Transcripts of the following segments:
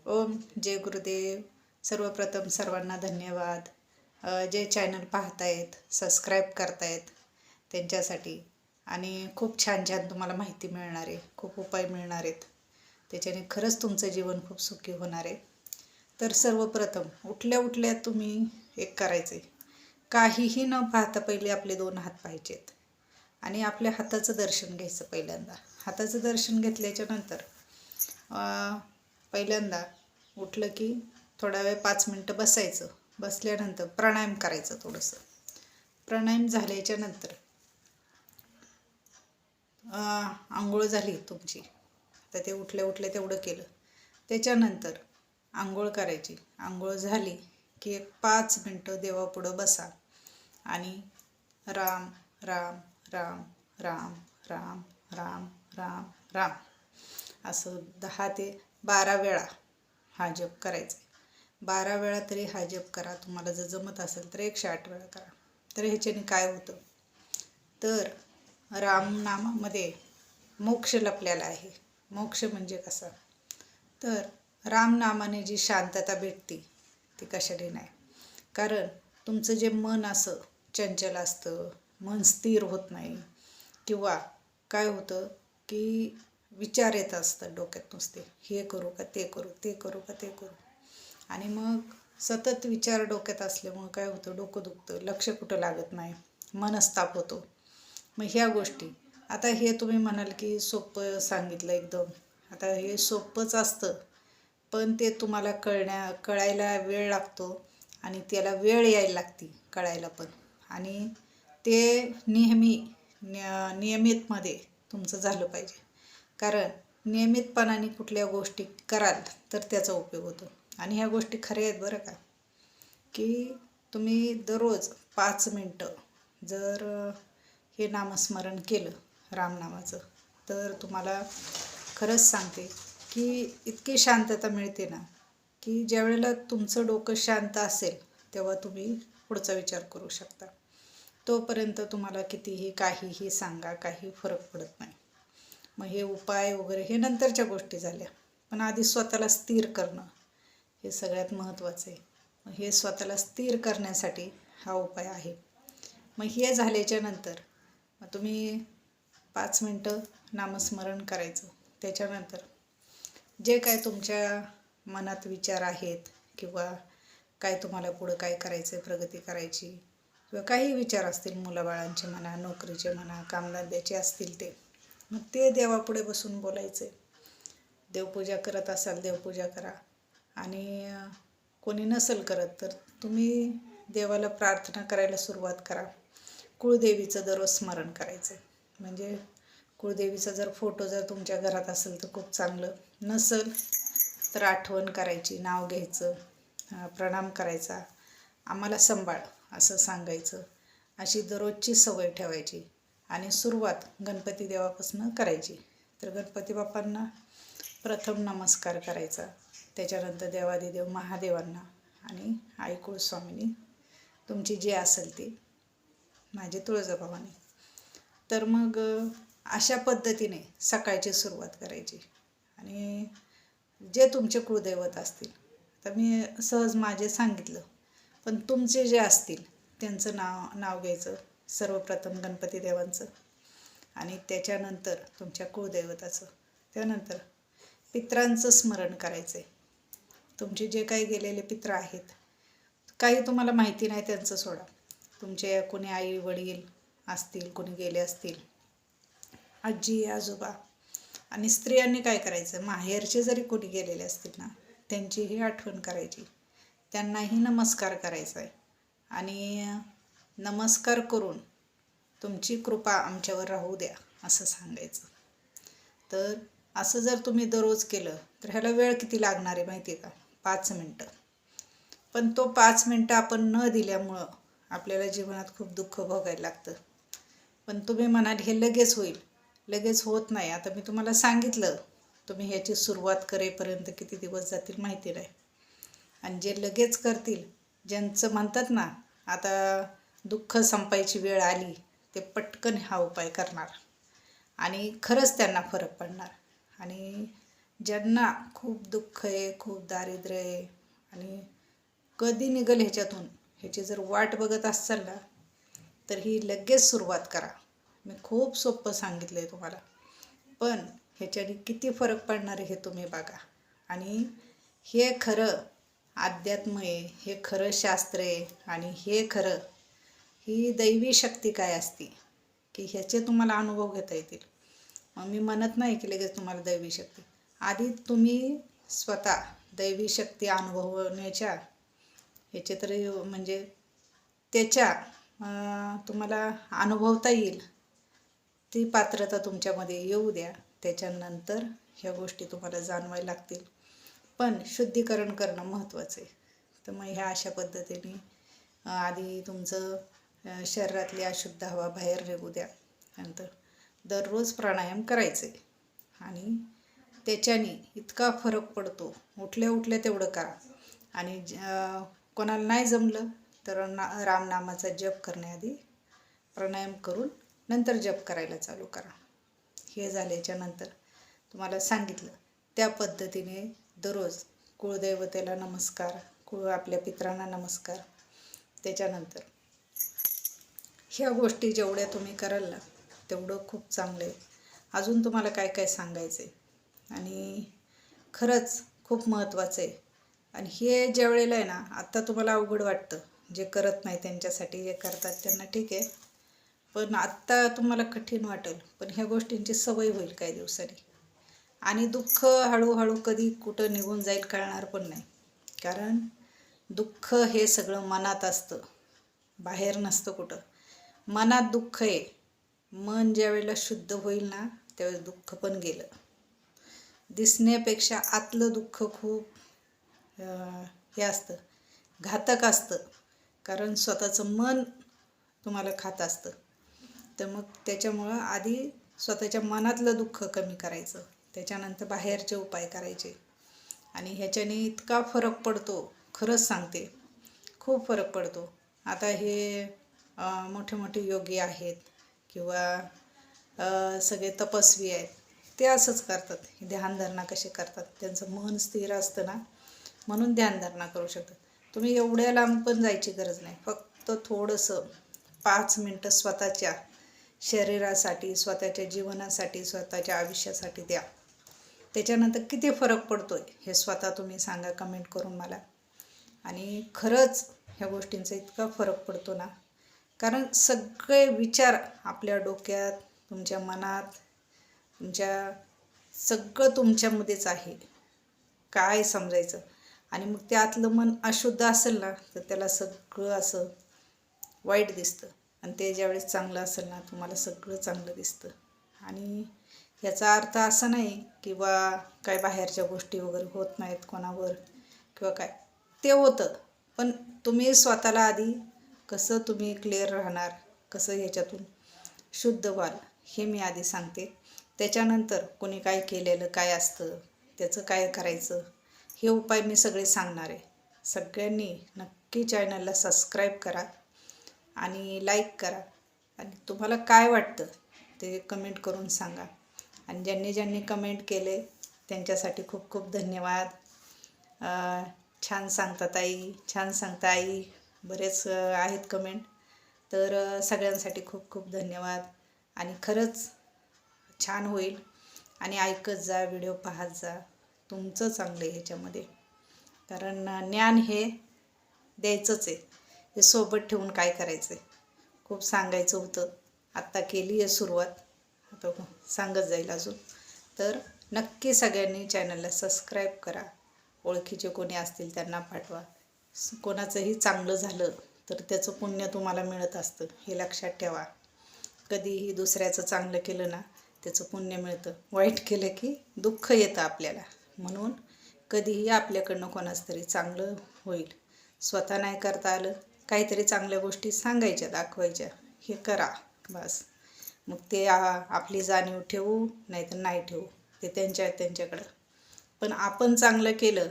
ओम जय गुरुदेव. सर्वप्रथम सर्वांना धन्यवाद. जे चॅनल पाहतायत, सबस्क्राईब करतायत त्यांच्यासाठी. आणि खूप छान छान तुम्हाला माहिती मिळणार आहे, खूप उपाय मिळणार आहेत. त्याच्याने खरंच तुमचं जीवन खूप सुखी होणार आहे. तर सर्वप्रथम उठल्या उठल्या तुम्ही एक करायचं आहे, काहीही न पाहता पहिले आपले 2 हात पाहायचेत आणि आपल्या हाताचं दर्शन घ्यायचं. पहिल्यांदा हाताचं दर्शन घेतल्याच्या नंतर पहिल्यांदा उठलं की थोडा वेळ 5 मिनटं बसायचं. बसल्यानंतर प्राणायाम करायचं. थोडंसं प्राणायाम झाल्याच्या नंतर आंघोळ झाली तुमची, तर ते उठल्या उठल्या तेवढं केलं. त्याच्यानंतर आंघोळ करायची. आंघोळ झाली की एक 5 मिनटं देवापुढं बसा आणि राम राम राम राम राम राम राम राम असं 10 ते 12 वेळा हा जप करायचा. 12 वेळा तरी हा जप करा. तुम्हाला जर जमत असेल तर 108 वेळा करा. तर ह्याच्याने काय होतं, तर रामनामामध्ये मोक्ष लपलेला आहे. मोक्ष म्हणजे कसा, तर रामनामाने जी शांतता भेटते ती कशाने नाही. कारण तुमचं जे मन असं चंचल असतं, मन स्थिर होत नाही, किंवा काय होतं की विचार येत असतात डोक्यात नुसते, हे करू का ते करू, ते करू का ते करू. आणि मग सतत विचार डोक्यात असल्यामुळं काय होतं, डोकं दुखतं, लक्ष कुठं लागत नाही, मनस्ताप होतो. मग ह्या गोष्टी आता हे तुम्ही म्हणाल की सोपं सांगितलं एकदम. आता हे सोपंच असतं, पण ते तुम्हाला कळायला वेळ लागतो आणि त्याला वेळ यायला लागते कळायला पण. आणि ते नियमितमध्ये तुमचं झालं पाहिजे. कारण नियमितपणाने कुठल्या गोष्टी कराल तर त्याचा उपयोग होतो. आणि ह्या गोष्टी खऱ्या आहेत बरं का, की तुम्ही दररोज 5 मिनटं जर हे नामस्मरण केलं रामनामाचं, तर तुम्हाला खरंच सांगते की इतकी शांतता मिळते ना, की ज्यावेळेला तुमचं डोकं शांत असेल तेव्हा तुम्ही पुढचा विचार करू शकता. तोपर्यंत तुम्हाला कितीही काहीही सांगा, काही फरक पडत नाही. मग हे उपाय वगैरे हे नंतरच्या गोष्टी झाल्या, पण आधी स्वतःला स्थिर करणं हे सगळ्यात महत्त्वाचं आहे. मग हे स्वतःला स्थिर करण्यासाठी हा उपाय आहे. मग हे झाल्याच्या नंतर मग तुम्ही 5 मिनटं नामस्मरण करायचं. त्याच्यानंतर जे काय तुमच्या मनात विचार आहेत, किंवा काय तुम्हाला पुढं काय करायचं आहे, प्रगती करायची, किंवा काही विचार असतील, मुलाबाळांचे म्हणा, नोकरीचे म्हणा, कामधंद्याचे असतील, ते मग ते देवापुढे बसून बोलायचं आहे. देवपूजा करत असाल देवपूजा करा. आणि कोणी नसेल करत तर तुम्ही देवाला प्रार्थना करायला सुरुवात करा. कुळदेवीचं दररोज स्मरण करायचं. म्हणजे कुळदेवीचा जर फोटो जर तुमच्या घरात असेल तर खूप चांगलं, नसेल तर आठवण करायची, नाव घ्यायचं, प्रणाम करायचा, आम्हाला सांभाळ असं सांगायचं. अशी दररोजची सवय ठेवायची. आणि सुरुवात गणपती देवापासून करायची. तर गणपती बाप्पांना प्रथम नमस्कार करायचा. त्याच्यानंतर देवादिदेव महादेवांना आणि आई कुळस्वामिनी तुमची जी असेल ती, माझी तुळजाभवानी. तर मग अशा पद्धतीने सकाळची सुरुवात करायची. आणि जे तुमचे कुळदैवत असतील, तर मी सहज माझे सांगितलं, पण तुमचे जे असतील त्यांचं नाव घ्यायचं. सर्वप्रथम गणपती देवांचं, आणि त्याच्यानंतर तुमच्या कुळदैवताचं, त्यानंतर पितरांचं स्मरण करायचं आहे. तुमचे जे काही गेलेले पित्र आहेत, काही तुम्हाला माहिती नाही त्यांचं सोडा. तुमचे कोणी आई वडील असतील, कोणी गेले असतील, आजी आजोबा. आणि स्त्रियांनी काय करायचं, माहेरचे जरी कोणी गेलेले असतील ना, त्यांचीही आठवण करायची, त्यांनाही नमस्कार करायचा आहे. आणि नमस्कार करून तुमची कृपा आमच्यावर राहू द्या असं सांगायचं. तर असं जर तुम्ही दररोज केलं तर ह्याला वेळ किती लागणार आहे माहिती आहे का, 5 मिनटं. पण तो 5 मिनटं आपण न दिल्यामुळं आपल्याला जीवनात खूप दुःख भोगायला लागतं. पण तुम्ही म्हणाल हे लगेच होईल, लगेच होत नाही. आता मी तुम्हाला सांगितलं, तुम्ही ह्याची सुरुवात करेपर्यंत किती दिवस जातील माहिती नाही. आणि जे लगेच करतील, ज्यांचं म्हणतात ना आता दुःख संपायची वेळ आली, ते पटकन हा उपाय करणार आणि खरंच त्यांना फरक पडणार. आणि ज्यांना खूप दुःख आहे, खूप दारिद्र्य आहे आणि कधी निघेल ह्याच्यातून ह्याची जर वाट बघत असाल ना, तर ही लगेच सुरुवात करा. मी खूप सोपं सांगितलं आहे तुम्हाला, पण ह्याच्याने किती फरक पडणार आहे हे तुम्ही बघा. आणि हे खरं अध्यात्म आहे, हे खरं शास्त्र आहे आणि हे खरं ही दैवी शक्ती काय असते की ह्याचे तुम्हाला अनुभव घेता येतील. मग मी म्हणत नाही की लगेच तुम्हाला दैवी शक्ती, आधी तुम्ही स्वतः दैवी शक्ती अनुभवण्याच्या ह्याचे तरी म्हणजे त्याच्या तुम्हाला अनुभवता येईल ती पात्रता तुमच्यामध्ये येऊ द्या. त्याच्यानंतर ह्या गोष्टी तुम्हाला जाणवायला लागतील. पण शुद्धीकरण करणं महत्त्वाचं आहे. तर मग ह्या अशा पद्धतीने आधी तुमचं शरीरातली अशुद्ध हवा बाहेर निघू द्या. नंतर दररोज प्राणायाम करायचे आणि त्याच्याने इतका फरक पडतो. उठल्या उठल्या तेवढं करा. आणि कोणाला नाही जमलं तर रामनामाचा जप करण्याआधी प्राणायाम करून नंतर जप करायला चालू करा. हे झाल्याच्यानंतर तुम्हाला सांगितलं त्या पद्धतीने दररोज कुळदैवतेला नमस्कार, आपल्या पितरांना नमस्कार. त्याच्यानंतर ह्या गोष्टी जेवढ्या तुम्ही कराल ना तेवढं खूप चांगलं आहे. अजून तुम्हाला काय काय सांगायचं आहे आणि खरंच खूप महत्त्वाचं आहे. आणि हे ज्या वेळेला आहे ना, आत्ता तुम्हाला अवघड वाटतं, जे करत नाही त्यांच्यासाठी, जे करतात त्यांना ठीक आहे, पण आत्ता तुम्हाला कठीण वाटेल, पण ह्या गोष्टींची सवय होईल काही दिवसांनी. आणि दुःख हळूहळू कधी कुठं निघून जाईल कळणार पण नाही. कारण दुःख हे सगळं मनात असतं, बाहेर नसतं कुठं. मनात दुःख आहे. मन ज्या वेळेला शुद्ध होईल ना त्यावेळेस दुःख पण गेलं. दिसण्यापेक्षा आतलं दुःख खूप हे असतं, घातक असतं. कारण स्वतःचं मन तुम्हाला खात असतं. तर मग त्याच्यामुळं आधी स्वतःच्या मनातलं दुःख कमी करायचं, त्याच्यानंतर बाहेरचे उपाय करायचे. आणि ह्याच्याने इतका फरक पडतो, खरंच सांगते, खूप फरक पडतो. आता हे मोठे मोठे योगी आहेत किंवा सगळे तपस्वी आहेत, ते असंच करतात. ध्यानधारणा कसे करतात, त्यांचं मन स्थिर असतं ना, म्हणून ध्यानधारणा करू शकतात. तुम्ही एवढ्या लांब पण जायची गरज नाही. फक्त थोडंसं 5 मिनटं स्वतःच्या शरीरासाठी, स्वतःच्या जीवनासाठी, स्वतःच्या आयुष्यासाठी द्या. त्याच्यानंतर किती फरक पडतोय हे स्वतः तुम्ही सांगा कमेंट करून मला. आणि खरंच ह्या गोष्टींचा इतका फरक पडतो ना, कारण सगळे विचार आपल्या डोक्यात, तुमच्या मनात, तुमच्या सगळं तुमच्यामध्येच आहे. काय समजायचं. आणि मग त्यातलं मन अशुद्ध असेल ना तर त्याला सगळं असं वाईट दिसतं. आणि ते ज्यावेळेस चांगलं असेल ना तुम्हाला सगळं चांगलं दिसतं. आणि याचा अर्थ असा नाही की बा काय बाहेरच्या गोष्टी वगैरे होत नाहीत कोणावर किंवा काय, ते होतं. पण तुम्ही स्वतःला आधी कसं तुम्ही क्लिअर राहणार, कसं ह्याच्यातून शुद्ध व्हाल हे मी आधी सांगते. त्याच्यानंतर कोणी काय केलेलं काय असतं, त्याचं काय करायचं, हे उपाय मी सगळे सांगणार आहे. सगळ्यांनी नक्की चॅनलला सबस्क्राईब करा आणि लाईक करा. आणि तुम्हाला काय वाटतं ते कमेंट करून सांगा. आणि ज्यांनी ज्यांनी कमेंट केले त्यांच्यासाठी खूप खूप धन्यवाद. छान सांगतात आई, छान सांगता आई, बरेच आहेत कमेंट. तर सगळ्यांसाठी खूप खूप धन्यवाद. आणि खरंच छान होईल. आणि ऐकत जा, व्हिडिओ पाहत जा, तुमचं चांगलं आहे ह्याच्यामध्ये. कारण ज्ञान हे द्यायचंच आहे, हे सोबत ठेवून काय करायचं आहे. खूप सांगायचं होतं, आत्ता केली आहे सुरुवात, आता सांगत जाईल अजून. तर नक्की सगळ्यांनी चॅनलला सबस्क्राईब करा. ओळखीचे कोणी असतील त्यांना पाठवा. कोणाचंही चांगलं झालं तर त्याचं पुण्य तुम्हाला मिळत असतं, हे लक्षात ठेवा. कधीही दुसऱ्याचं चांगलं केलं ना त्याचं पुण्य मिळतं. वाईट केलं की दुःख येतं आपल्याला. म्हणून कधीही आपल्याकडनं कोणाचं तरी चांगलं होईल. स्वतः नाही करता आलं, काहीतरी चांगल्या गोष्टी सांगायच्या, दाखवायच्या, हे करा बस. मग ते आपली जाणीव ठेवू नाही तर नाही ठेवू, ते त्यांच्याकडं. पण आपण चांगलं केलं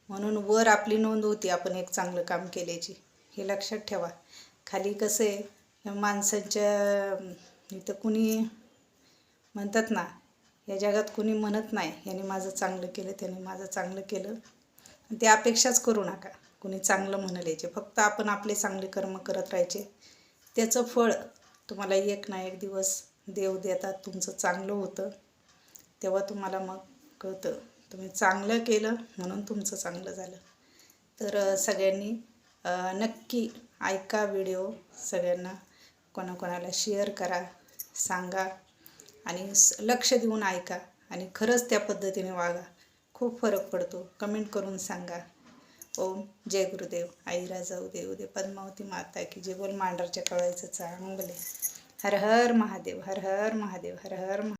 म्हणून वर आपली नोंद होती आपण एक चांगलं काम केल्याची, हे लक्षात ठेवा. खाली कसं आहे, माणसांच्या इथं कुणी म्हणतात ना, या जगात कुणी म्हणत नाही याने माझं चांगलं केलं त्याने माझं चांगलं केलं. ते अपेक्षाच करू नका कुणी चांगलं म्हणाल याचे. फक्त आपण आपले चांगले कर्म करत राहायचे. त्याचं फळ तुम्हाला एक ना एक दिवस देव देतात. तुमचं चांगलं होतं तेव्हा तुम्हाला मग कळतं तुम्ही चांगलं केलं म्हणून तुमचं चांगलं झालं. तर सगळ्यांनी नक्की ऐका व्हिडिओ. सगळ्यांना कोणाकोणाला शेअर करा, सांगा आणि लक्ष देऊन ऐका आणि खरंच त्या पद्धतीने वागा. खूप फरक पडतो. कमेंट करून सांगा. ओम जय गुरुदेव. आई राजाऊ देऊ दे. पद्मावती माता की जे. बोल मांडरच्या कळायचं चांगले. हर हर महादेव. हर हर महादेव. हर हर महादेव.